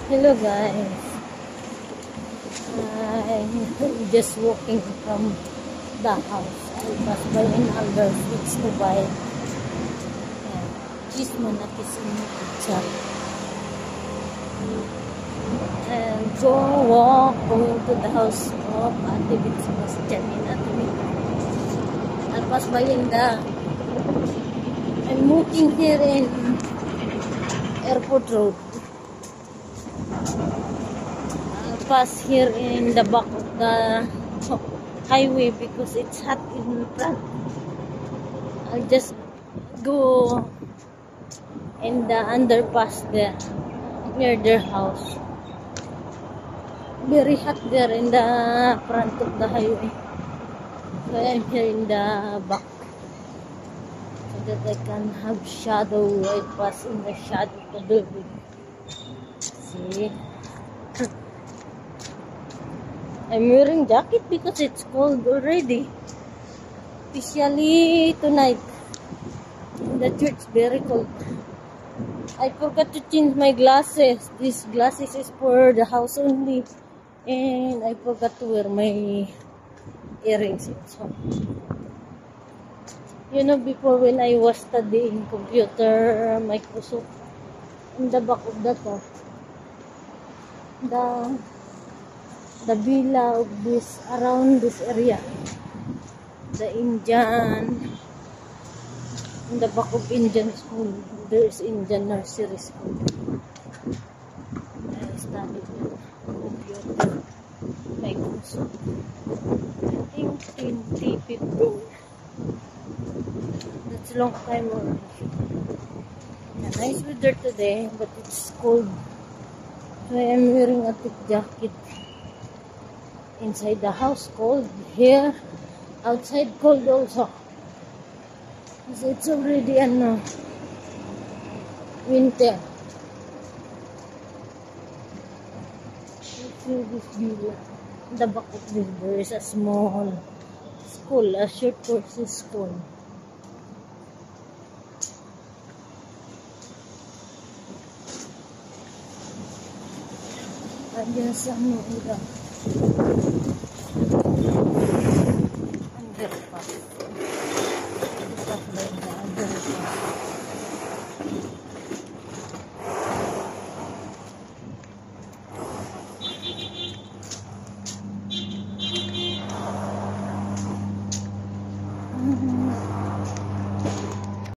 Hello guys, I'm just walking from the house. I pass by an Alber's Fix to buy cheese manakis in the pizza. And going to the house of Ate Bits Bastian in Ate Mika. I'll pass by in I'm walking here in Airport Road. Pass here in the back of the highway because it's hot in front. I'll just go in the underpass there near their house. Very hot there in the front of the highway. So I'm here in the back so that I can have shadow. I pass in the shadow of the building. See? I'm wearing jacket because it's cold already. Especially tonight. In the church, very cold. I forgot to change my glasses. These glasses is for the house only. And I forgot to wear my earrings also. You know, before when I was studying computer, Microsoft, in the back of that, the villa of this, around this area, the Indian, in the back of Indian school, there is Indian nursery school. I studied computer, Microsoft, I think 2015. That's a long time already. Yeah, nice weather today, but it's cold, so I'm wearing a thick jacket. Inside the house cold, here outside cold also, because it's already winter. See this villa. In the back of this there is a small school, a short courses school. Ayan sa ulan.